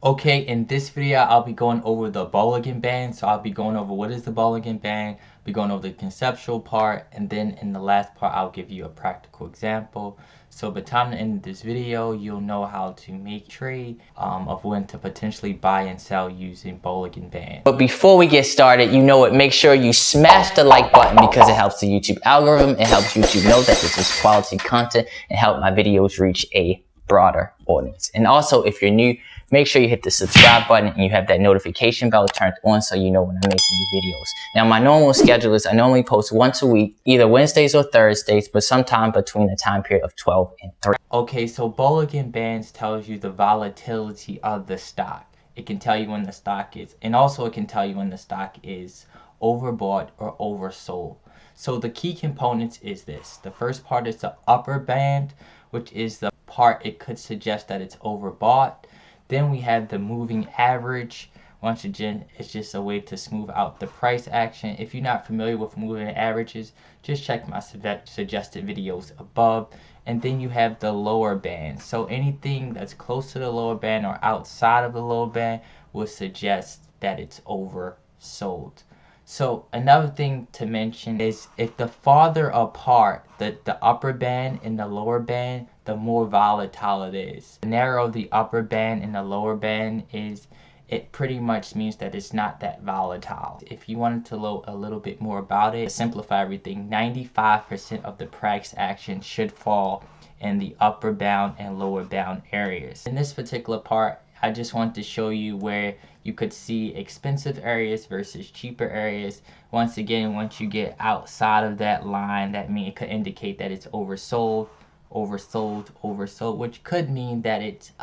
Okay, in this video, I'll be going over the Bollinger Band. So I'll be going over what is the Bollinger Band, be going over the conceptual part, and then in the last part, I'll give you a practical example. So by the time the end of this video, you'll know how to make a trade of when to potentially buy and sell using Bollinger Band. But before we get started, you know what, make sure you smash the like button because it helps the YouTube algorithm. It helps YouTube know that this is quality content and help my videos reach a broader audience. And also, if you're new, make sure you hit the subscribe button and you have that notification bell turned on so you know when I make new videos. Now, my normal schedule is I normally post once a week, either Wednesdays or Thursdays, but sometime between the time period of 12 and 3. Okay, so Bollinger Bands tells you the volatility of the stock. It can tell you when the stock is, and also it can tell you when the stock is overbought or oversold. So the key components is this. The first part is the upper band, which is the part it could suggest that it's overbought. Then we have the moving average. Once again, it's just a way to smooth out the price action. If you're not familiar with moving averages, just check my suggested videos above. And then you have the lower band. So anything that's close to the lower band or outside of the lower band will suggest that it's oversold. So another thing to mention is if the farther apart the upper band and the lower band, the more volatile it is. The narrower the upper band and the lower band is, it pretty much means that it's not that volatile. If you wanted to know a little bit more about it, to simplify everything, 95% of the price action should fall in the upper bound and lower bound areas. In this particular part, I just want to show you where you could see expensive areas versus cheaper areas. Once again, once you get outside of that line, that means it could indicate that it's oversold, which could mean that it's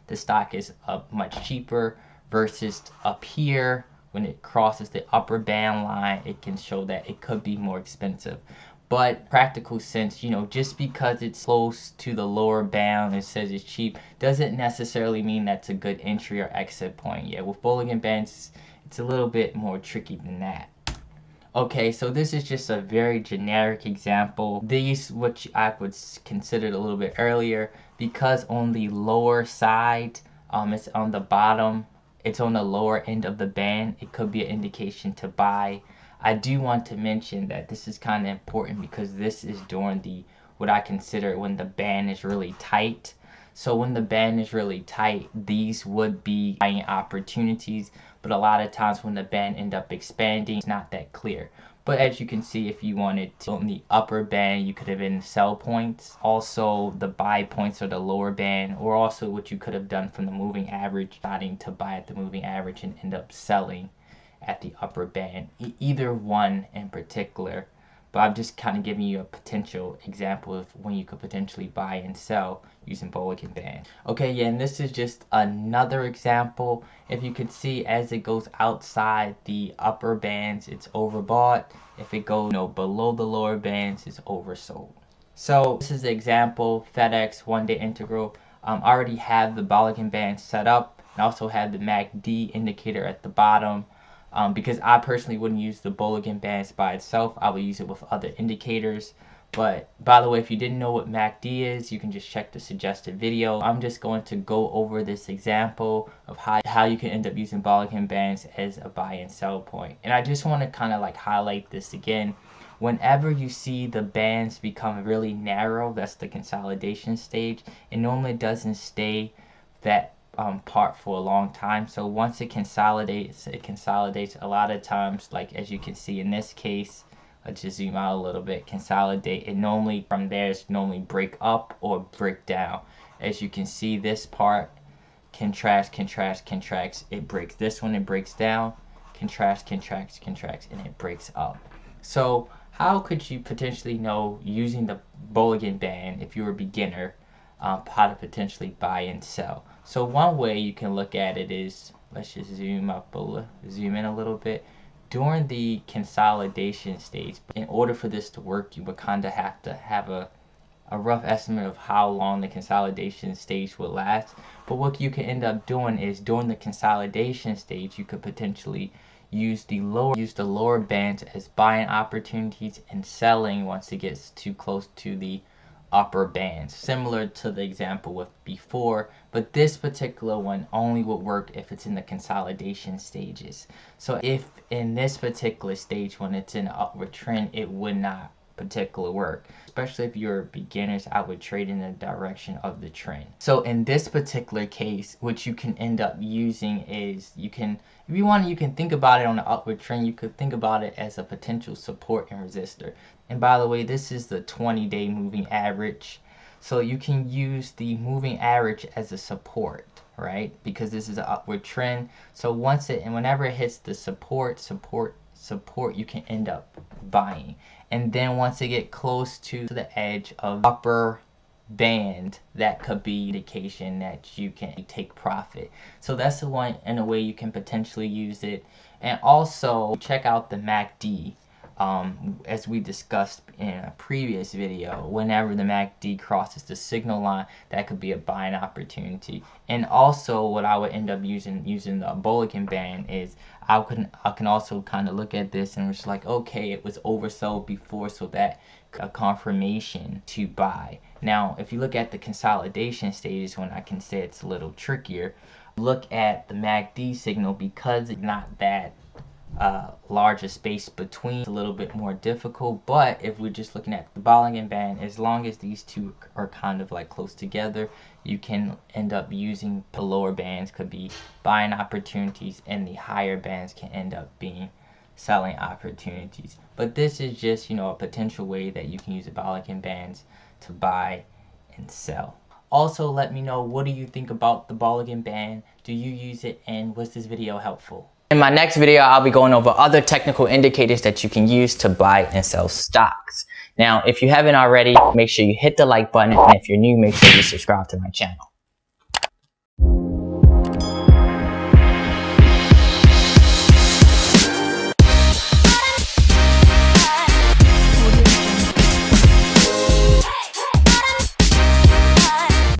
the stock is much cheaper versus up here. When it crosses the upper band line, it can show that it could be more expensive. But practical sense, you know, just because it's close to the lower bound and says it's cheap doesn't necessarily mean that's a good entry or exit point. Yeah, with Bollinger Bands, it's a little bit more tricky than that. Okay, so this is just a very generic example. These, which I would consider a little bit earlier, because on the lower side, it's on the bottom, it's on the lower end of the band, it could be an indication to buy. I do want to mention that this is kind of important because this is during the, what I consider when the band is really tight. So when the band is really tight, these would be buying opportunities, but a lot of times when the band end up expanding, it's not that clear. But as you can see, if you wanted to, on the upper band, you could have been sell points. Also, the buy points are the lower band, or also what you could have done from the moving average, starting to buy at the moving average and end up selling at the upper band. Either one in particular, but I'm just kind of giving you a potential example of when you could potentially buy and sell using Bollinger Band. Okay, yeah, and this is just another example. If you could see, as it goes outside the upper bands, it's overbought. If it goes, below the lower bands, it's oversold. So this is the example, Fedex, one-day integral. I already have the Bollinger Band set up, and also have the mcad indicator at the bottom. Because I personally wouldn't use the Bollinger Bands by itself. I would use it with other indicators. But by the way, if you didn't know what mcad is, you can just check the suggested video. I'm just going to go over this example of how you can end up using Bollinger Bands as a buy and sell point. And I just want to kind of like highlight this again. Whenever you see the bands become really narrow, that's the consolidation stage. It normally doesn't stay that part for a long time. So once it consolidates a lot of times, like as you can see in this case. Let's just zoom out a little bit. Consolidate. It normally from there is normally break up or break down. As you can see, this part contracts. It breaks. This one, it breaks down. Contracts, and it breaks up. So how could you potentially know using the Bollinger Band if you're a beginner how to potentially buy and sell? So one way you can look at it is, let's just zoom in a little bit. During the consolidation stage, in order for this to work, you would kind of have to have a rough estimate of how long the consolidation stage will last. But what you can end up doing is during the consolidation stage, you could potentially use the lower bands as buying opportunities and selling once it gets too close to the upper bands, similar to the example with before, but this particular one only would work if it's in the consolidation stages. So if in this particular stage, when it's in an upward trend, it would not particular work, especially if you're beginners. I would trade in the direction of the trend. So in this particular case, what you can end up using is, you can, if you want, you can think about it on the upward trend. You could think about it as a potential support and resistor. And by the way, this is the 20-day moving average, so you can use the moving average as a support, right? Because this is an upward trend. So once it, and whenever it hits the support, you can end up buying. And then once it get close to the edge of upper band, that could be indication that you can take profit. So that's the one in a way you can potentially use it. And also check out the MACD. As we discussed in a previous video, whenever the MACD crosses the signal line, that could be a buying opportunity. And also what I would end up using the Bollinger Band is, I can also kind of look at this and it's like, okay, it was oversold before, so that a confirmation to buy. Now if you look at the consolidation stages, when I can say it's a little trickier, look at the MACD signal, because it's not that larger space between, it's a little bit more difficult. But if we're just looking at the Bollinger Band, as long as these two are kind of like close together, you can end up using the lower bands could be buying opportunities, and the higher bands can end up being selling opportunities. But this is just, you know, a potential way that you can use the Bollinger Bands to buy and sell. Also, let me know, what do you think about the Bollinger Band? Do you use it, and was this video helpful? In my next video, I'll be going over other technical indicators that you can use to buy and sell stocks. Now, if you haven't already, make sure you hit the like button, and if you're new, make sure you subscribe to my channel.